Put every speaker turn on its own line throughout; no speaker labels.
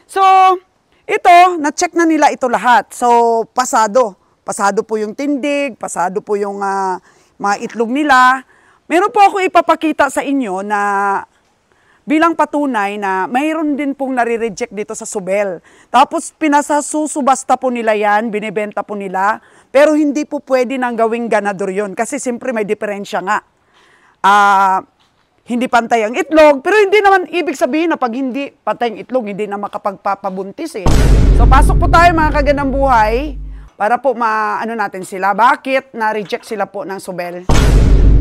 So, ito, na-check na nila ito lahat. So, pasado. Pasado po yung tindig, pasado po yung mga itlog nila. Meron po ako ipapakita sa inyo na bilang patunay na mayroon din pong nare-reject dito sa Subel. Tapos pinasasusubasta po nila yan, binibenta po nila, pero hindi po pwede nang gawing ganador yun kasi siyempre may diferensya nga. Hindi pantay ang itlog, pero hindi naman ibig sabihin na pag hindi pantay ang itlog, hindi na makapagpapabuntis eh. So pasok po tayo mga kagandang buhay para po maano natin sila. Bakit na-reject sila po ng Subel?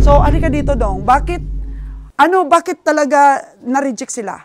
So alika dito dong, bakit talaga na-reject sila?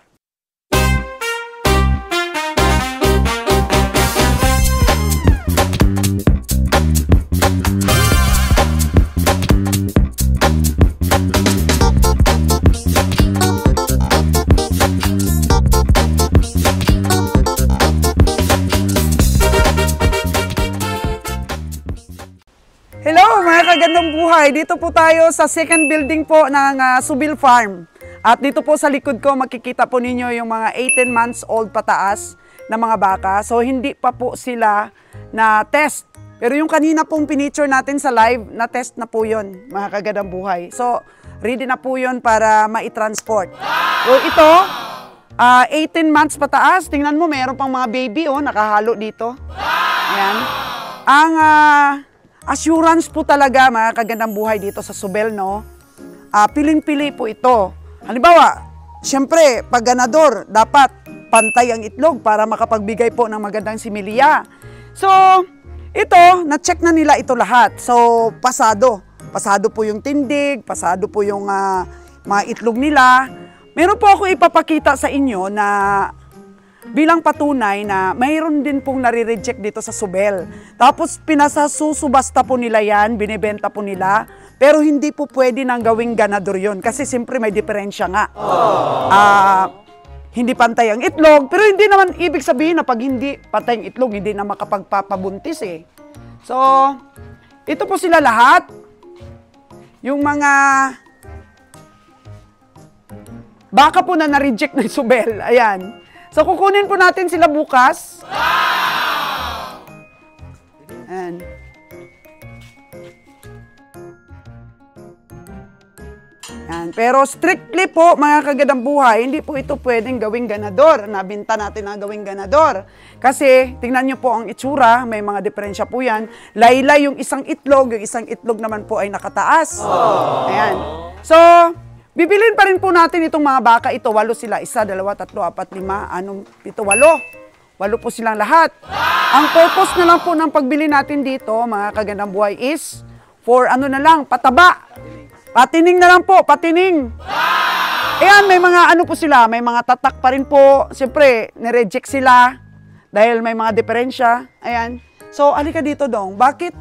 Hello mga kagandang buhay, dito po tayo sa second building po ng Subil Farm. At dito po sa likod ko makikita po ninyo yung mga 18 months old pataas na mga baka. So hindi pa po sila na test. Pero yung kanina pong pinicture natin sa live, na test na po yun mga kagandang buhay. So ready na po yun para ma-transport. So ito, 18 months pataas. Tingnan mo, meron pang mga baby nakahalo dito. Ayan. Ang assurance po talaga mga kagandang buhay dito sa Subel, no? Piling-pili po ito. Halimbawa, siyempre, pag ganador, dapat pantay ang itlog para makapagbigay po ng magandang similya. So, ito, na-check na nila ito lahat. So, pasado. Pasado po yung tindig, pasado po yung mga itlog nila. Meron po ako ipapakita sa inyo na bilang patunay na mayroon din pong nare-reject dito sa Subel. Tapos pinasasusubasta po nila yan, binibenta po nila, pero hindi po pwede nang gawing ganador yun kasi siyempre may diferensya nga. Hindi pantay ang itlog, pero hindi naman ibig sabihin na pag hindi pantay ang itlog, hindi na makapagpapabuntis eh. So, ito po sila lahat. Yung mga baka po na na-reject ng Subel, ayan. So, kukunin po natin sila bukas. Ayan. Ayan. Pero strictly po, mga kagandang buhay, hindi po ito pwedeng gawing ganador. Nabinta natin na gawing ganador. Kasi, tingnan nyo po ang itsura, may mga diferensya po yan. Laylay yung isang itlog naman po ay nakataas. Ayan. So, bibilin pa rin po natin itong mga baka ito. 8 sila. 1, 2, 3, 4, 5, 6, 7, 8. 8 po silang lahat. Ang purpose na lang po ng pagbili natin dito, mga kagandang buhay, is for ano na lang, pataba. Patining na lang po, patining. Ayan, may mga ano po sila, may mga tatak pa rin po. Siyempre, nireject sila dahil may mga diferensya. Ayan. So, alika dito dong. Bakit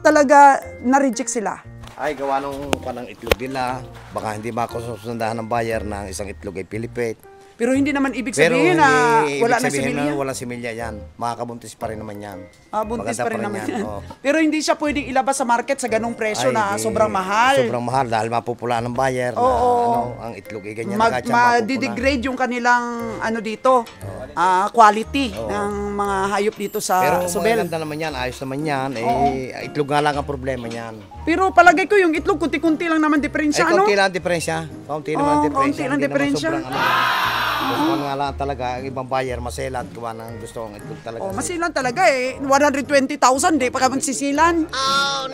talaga na-reject sila?
Ay, gawa nung panang itlog nila. Baka hindi makasundahan ng buyer ng isang itlog ay pilipit.
Pero hindi naman ibig sabihin na wala na similya.
Walang similya yan. Makakabuntis pa rin naman yan.
Buntis pa rin naman yan. Pero hindi siya pwedeng ilabas sa market sa ganung presyo na sobrang mahal.
Sobrang mahal dahil mapupula ng buyer na ang itlog ay ganyan.
Ma-degrade yung kanilang dito, quality ng mga hayop dito sa Subel.
Pero maganda naman yan, ayos naman yan. Itlog nga lang ang problema yan.
Pero palagay ko yung itlog, kunti-kunti lang naman diferensya,
Kunti lang diferensya. Kunti naman diferensya.
Kunti lang diferensya.
Gusto nga lang talaga, ang ibang buyer maselan gawa ng gusto ang itlog talaga.
Masilan talaga eh. 120,000, di pa ka magsisilan. Oh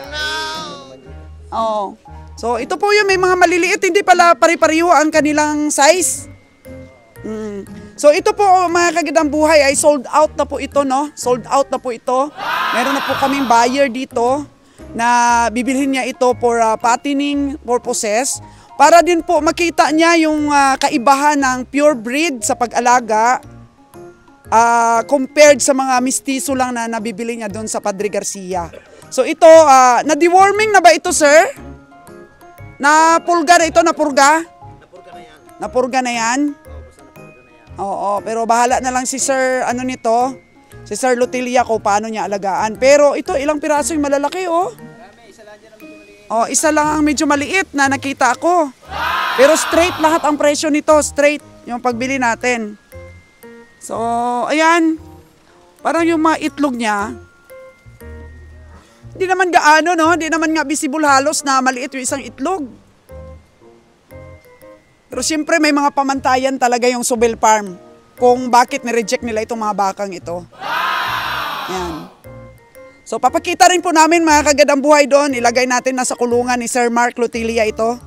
no! So ito po yung may mga maliliit, hindi pala pari-pariho ang kanilang size. So ito po mga kagandang buhay ay sold out na po ito, no? Sold out na po ito. Meron na po kaming buyer dito na bibilhin niya ito for patining purposes. Para din po makita niya yung kaibahan ng pure breed sa pag-alaga compared sa mga mistiso lang na nabibili niya doon sa Padre Garcia. So ito, na-deworming na ba ito, sir? Napulga na ito, napurga? Napurga na yan. Napurga na yan? Oo, pero bahala na lang si Sir, nito, si Sir Lotelia ko paano niya alagaan. Pero ito, ilang piraso yung malalaki, isa lang ang medyo maliit na nakita ko. Pero straight lahat ang presyo nito, straight yung pagbili natin. So, ayan. Parang yung mga itlog niya, hindi naman gaano, no? Hindi naman nga visible halos na maliit yung isang itlog. Pero siyempre may mga pamantayan talaga yung Subil Farm kung bakit ni-reject nila itong mga bakang ito. Yan. So papakita rin po namin mga kagandang buhay doon. Ilagay natin na sa kulungan ni Sir Mark Lutilia ito.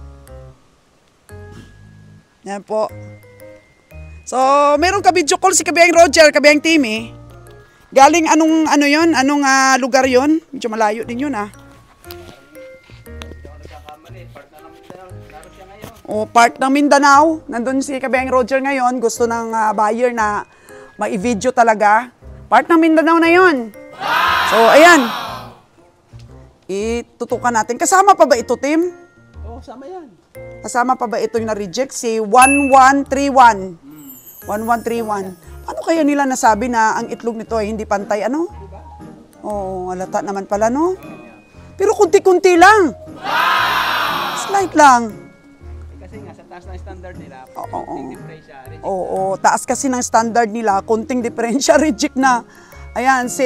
Yan po. So meron ka-video call si Kabiyang Roger, Kabiyang Timmy. Galing anong lugar yon? Medyo malayo din yun O, part ng Mindanao. Nandun si Kabiyang Roger ngayon. Gusto ng buyer na ma-video talaga. Part ng Mindanao na yon. So, ayan. Itutukan natin. Kasama pa ba ito, Tim?
Oo, sama yan.
Kasama pa ba ito yung na-reject? Si 1131. 1131. Paano kaya nila nasabi na ang itlog nito ay hindi pantay? Ano? Oo, halata naman pala, no? Pero kunti-kunti lang. Slight lang.
Kasi nga, sa taas ng standard nila,
Oo.
konting diferensya, reject.
Oo, taas kasi ng standard nila, konting diferensya, reject na. Ayan, si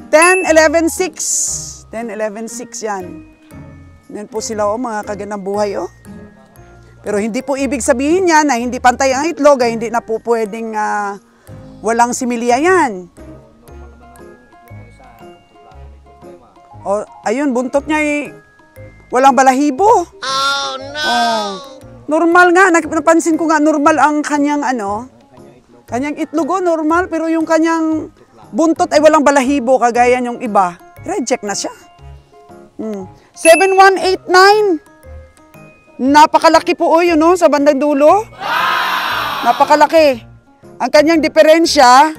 10-11-6. 10-11-6 yan. Yan po sila, mga kagandang buhay, Pero hindi po ibig sabihin yan na hindi pantay ang itlog, ay hindi na po pwedeng walang similya yan. Ayun, buntot niya ay walang balahibo. Oh, no! Normal nga, napansin ko nga, normal ang kanyang kanyang itlog, normal, pero yung kanyang buntot ay walang balahibo, kagaya yung iba. Reject na siya. 7189. Napakalaki po yun, sa bandang dulo. Napakalaki. Ang kanyang diferensya,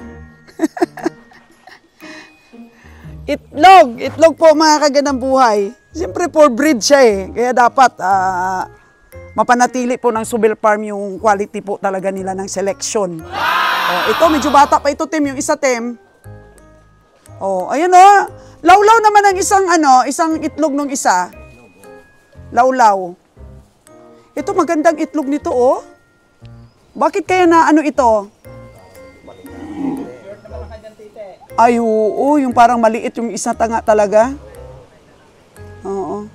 itlog po mga kagandang buhay. Siyempre for breed siya Kaya dapat mapanatili po ng Subil Farm yung quality po talaga nila ng selection. Ito, medyo bata pa ito, Tim, yung isa, Tim. Ayan Lawlaw naman ang isang itlog ng isa. Lawlaw. Ito, magandang itlog nito, Bakit kaya na ito? Ay, oo, yung parang maliit yung isa tanga talaga. Oo.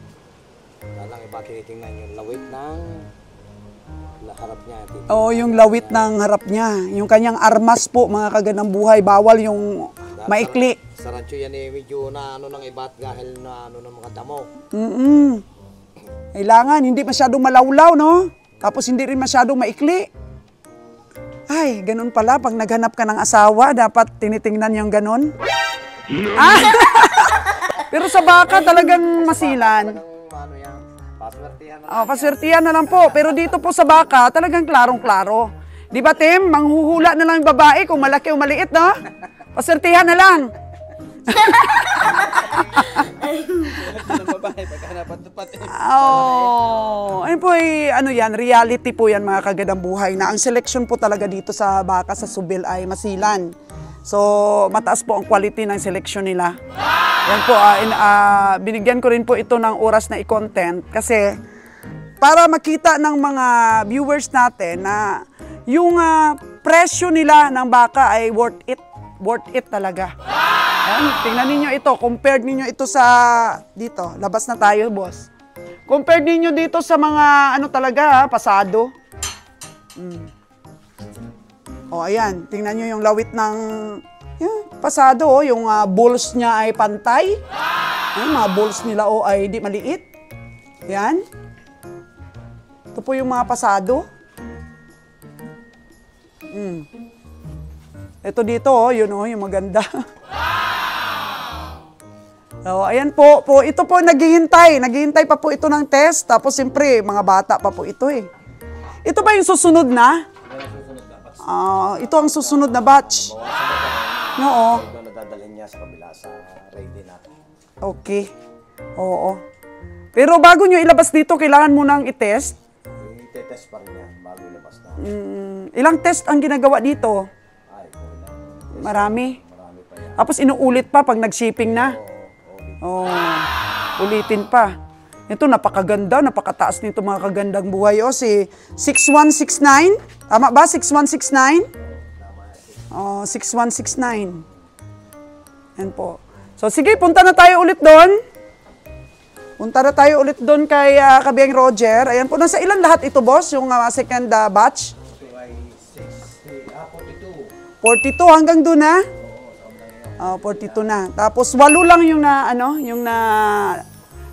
Lang iba tinitingnan yung lawit ng harap niya.
Oo, yung lawit ng harap niya. Yung kanyang armas po, mga kagandang buhay. Bawal yung maikli.
Sa rancho yan medyo na ng iba't gahil na ng mga damo.
Kailangan, hindi masyadong malawlaw, no? Tapos hindi rin masyadong maikli. Ay, ganun pala. Pag naghanap ka ng asawa, dapat tinitingnan yung ganun. Pero sa baka talagang masilan. Paswertihan na lang po. Pero dito po sa baka, talagang klarong-klaro. Di ba, Tim? Manghuhula na lang yung babae kung malaki o maliit, no? Paswertihan na lang. Ayun po yan, reality po yan mga kagandang buhay na ang selection po talaga dito sa baka sa Subil ay masilan. So, mataas po ang quality ng selection nila. Yan po, binigyan ko rin po ito ng oras na i-content kasi para makita ng mga viewers natin na yung presyo nila ng baka ay worth it. Worth it talaga. Ayan, tingnan ninyo ito. Compared ninyo ito sa dito. Labas na tayo, boss. Compared ninyo dito sa mga talaga, pasado. Ayan. Tingnan nyo yung lawit ng pasado. Yung balls niya ay pantay. Ayan, mga balls nila ay di maliit. Ayan. Ito po yung mga pasado. Ito dito, yun yung maganda. So, ayan po. Ito po naghihintay. Naghihintay pa po ito ng test. Tapos siyempre, mga bata pa po ito Ito ba yung susunod na? Ito ang susunod na batch. Oo.
Nadadalhin niya sa kabila sa ready natin.
Okay. Oo. Pero bago nyo ilabas dito, kailangan mo nang i-test?
I-test pa rin yan bago ilabas na.
Ilang test ang ginagawa dito? Marami.
Pa yan.
Tapos inuulit pa pag nag-shipping na. Ulitin pa. Ito, napakaganda, napakataas nito mga kagandang buhay. Si 6169. Tama ba? 6169? Oh, 6169. Yan po. So, sige, punta na tayo ulit doon. Punta na tayo ulit doon kay Kabiyang Roger. Ayan po, nasa ilan lahat ito, boss? Yung second batch?
Ito ay
42 hanggang doon na? 42 na. Tapos 8 lang yung na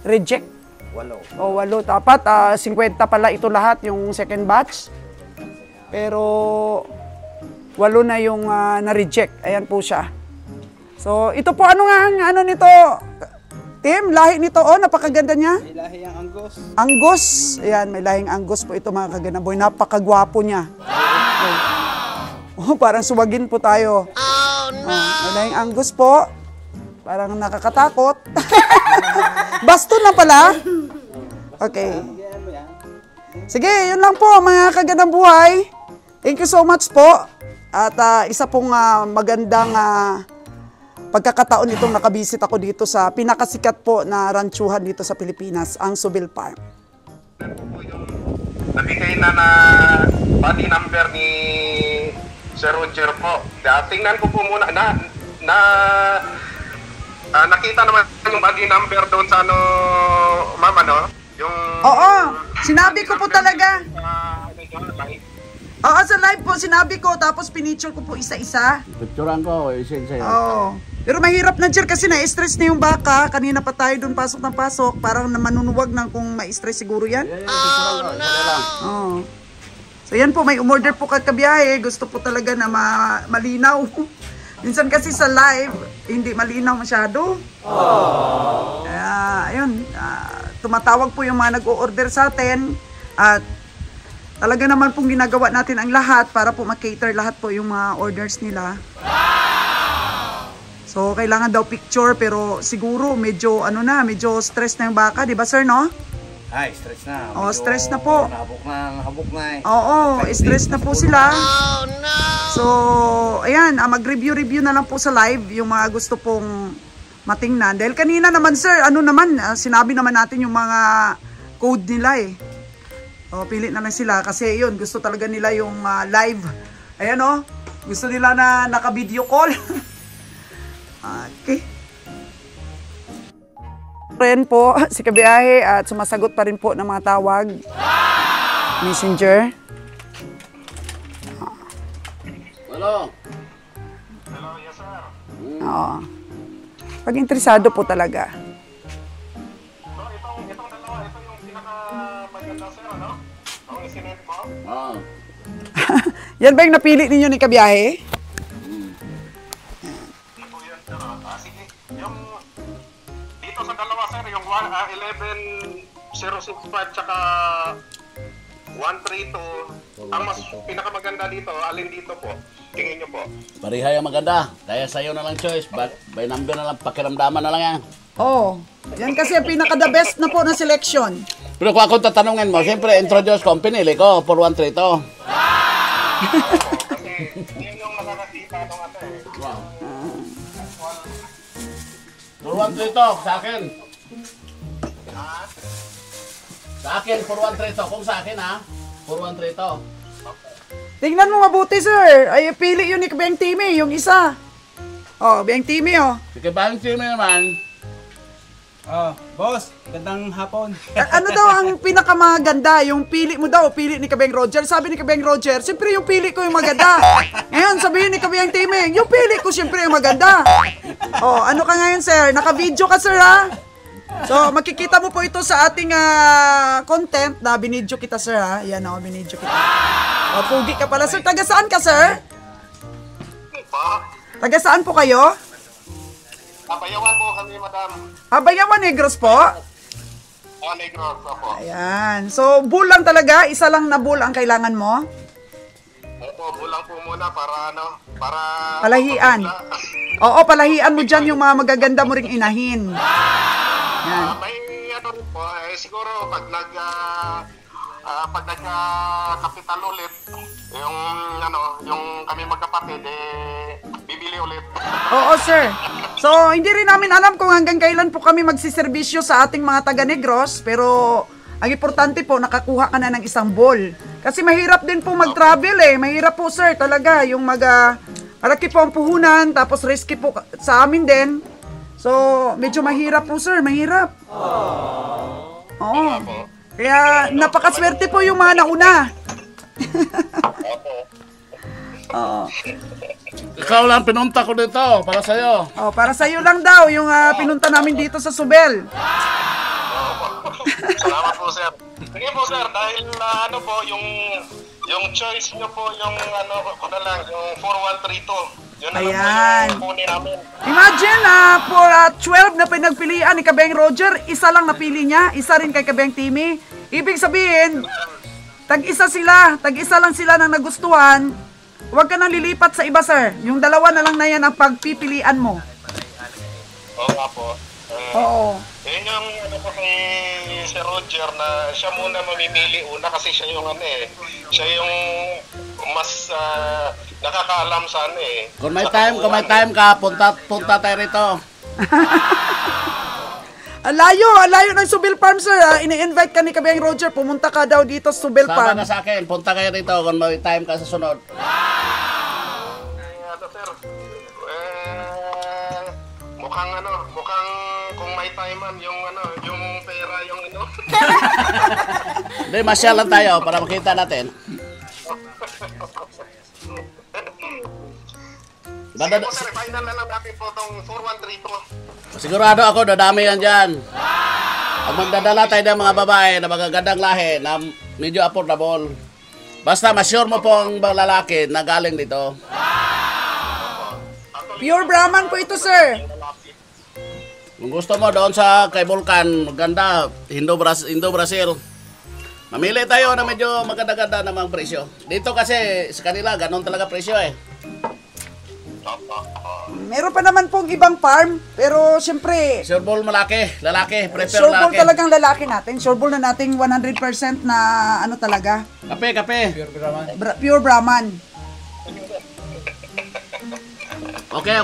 reject.
8.
O 8. Dapat 50 pala ito lahat yung second batch. Pero 8 na yung na-reject. Ayan po siya. So ito po ano nito? Tim, lahi nito napakaganda niya.
May lahi ang Angus.
Angus. Ayan, may lahing Angus po ito mga kaganda boy. Napakagwapo niya. Oh, parang suwagin po tayo. Oh, no! May lahing Angus po. Parang nakakatakot. Baston na pala. Okay. Sige, yun lang po mga kagandang buhay. Thank you so much po. At isa pong magandang pagkakataon itong nakabisit ako dito sa pinakasikat po na ranchuhan dito sa Pilipinas, ang Subil Farm.
Nabigay na body number ni Sir Roger po. Tingnan ko po muna nakita naman yung body number doon sa mama yung
Oo, sinabi ko po talaga. Oo, sa live po, sinabi ko, tapos pinicture ko po isa-isa.
Picturean ko, isin sa'yo.
Oo. Pero mahirap na, Jer, kasi na-stress na yung baka. Kanina pa tayo doon pasok ng pasok. Parang manunuwag na kung ma-stress siguro yan.
Oh, no!
Oo. So yan po, may umorder po kabiyahe. Gusto po talaga na malinaw. Minsan kasi sa live, hindi malinaw masyado. Kaya, ayun, tumatawag po yung mga nag-o-order sa atin. At talaga naman pong ginagawa natin ang lahat para po makater lahat po yung mga orders nila. So, kailangan daw picture pero siguro medyo medyo stress na yung baka, di ba sir, no?
Ay, stress na.
Oh, stress na po.
Habok na eh.
Oo, stress na po sila. Oh, no! So, ayan, mag-review na lang po sa live yung mga gusto pong matingnan. Dahil kanina naman sir, sinabi naman natin yung mga code nila eh. O, pili na lang sila kasi yun, gusto talaga nila yung live. Ayan o, gusto nila na naka-video call. Okay. Ren po, si Kabiyahe at sumasagot pa rin po ng mga tawag. Messenger.
Hello?
Hello, yes sir.
Oo. Pag interesado po talaga.
So itong dalawa, ito yung pinakamaganda sir, Ang isinet mo?
Oo.
Yan ba yung napili ninyo ni Kabiyahe?
Hindi po yan sir. Sige. Yung dito sa dalawa sir, yung 11065 tsaka 132, ang mas pinakamaganda dito, alin dito po? Tingin nyo po.
Parihay ang maganda. Kaya sa'yo na lang choice. By number na lang, pakiramdaman na lang yan.
Oo. Yan kasi ang pinaka-the best na po na selection.
Pero kung ako tatanungin mo, siyempre introduce ko, pinili ko, 4132.
Kasi yun yung makakakita nung
Wow. 4132, sa akin. Sa akin, 4132. Kung sa akin ha, 4132.
Tingnan mo mabuti, sir. Ay, pili yun ni Beng Timmy, yung isa. Oh, Beng Timmy, oh.
Sige, bang team naman.
Boss, gandang hapon.
Ano daw ang pinakamaganda? Yung pili mo daw, pili ni Kabeng Roger. Sabi ni Kabeng Roger, siyempre yung pili ko yung maganda. Ngayon, sabihin ni Kabeng Timmy, yung pili ko siyempre yung maganda. Oh, ano ka ngayon, sir? Naka-video ka, sir, ha? So, makikita mo po ito sa ating content na binidyo kita, sir, ha? Yan, oh, binidyo kita. Oh, pugi ka pala, sir. Taga saan ka, sir? Taga saan po kayo?
Nabayawan po kami, madam.
Bayawan Negros po.
Negros po.
Ayan. So, bull lang talaga? Isa lang na bull ang kailangan mo?
Opo, bulang po muna para para
Palahian. Oo, palahian mo dyan yung mga magaganda mo ring inahin. Yan.
May rin po, siguro pag nagka-kapital ulit, yung kami magkapatid, bibili ulit.
Oo, sir. So, hindi rin namin alam kung hanggang kailan po kami magsiservisyo sa ating mga taga-Negros, pero ang importante po, nakakuha ka na ng isang ball. Kasi mahirap din po mag-travel eh. Mahirap po, sir, talaga, yung Malaki po ang puhunan, tapos risky po sa amin din. So, medyo mahirap po, sir. Mahirap. Oo. Kaya, napakaswerte po yung mga nauna. Oo.
Ikaw lang pinunta ko dito para sa'yo.
Oh, para sa iyo lang daw yung pinunta namin dito sa Subel.
Salamat po, sir. Sige po, sir, dahil ano po, yung choice nyo po, yung ano, ko na lang, yung 4132. Yun na lang
Ayan.
po yung kunin namin.
Imagine, for 12 na pinagpilian ni Kabeng Roger, isa lang napili niya, isa rin kay Kabeng Timmy. Ibig sabihin, tag-isa lang sila ng nagustuhan. Huwag ka nang lilipat sa iba, sir. Yung dalawa na lang na yan ang pagpipilian mo.
Oo nga po.
Oo.
Yun yung ano po kay Sir Roger na siya muna mamimili una kasi siya yung ano eh. Siya yung mas nakakaalam sa ano eh.
Kung may time ka, punta tayo rito.
Ang layo ng Subil Farm, sir. Ini-invite ka ni Kabeng Roger, pumunta ka daw dito sa Subil
Sama
Farm.
ka sa akin, punta kayo rito kung may time ka sa sunod.
Ano sir? Mukhang kung may timean yung pera yung
Hindi, masyal lang tayo para makita natin.
Sige po sir, final na lang natin po itong 4132.
Sigurado ako, dadami yan dyan. Pag magdadala tayo ng mga babae na magagandang lahi na medyo affordable. Basta ma-sure mo po ang mga lalaki na galing dito.
Pure Brahman po ito, sir.
Kung gusto mo doon sa kay Vulcan, maganda, Indo-Brazil. Mamili tayo na medyo maganda-ganda na mga presyo. Dito kasi sa kanila, ganun talaga presyo eh.
Meron pa naman pong ibang farm, pero siyempre,
Sure ball lalaki, prefer
sure ball
lalaki.
talagang lalaki natin. Sure ball na nating 100% na ano talaga,
Kape.
pure Brahman.
Okay.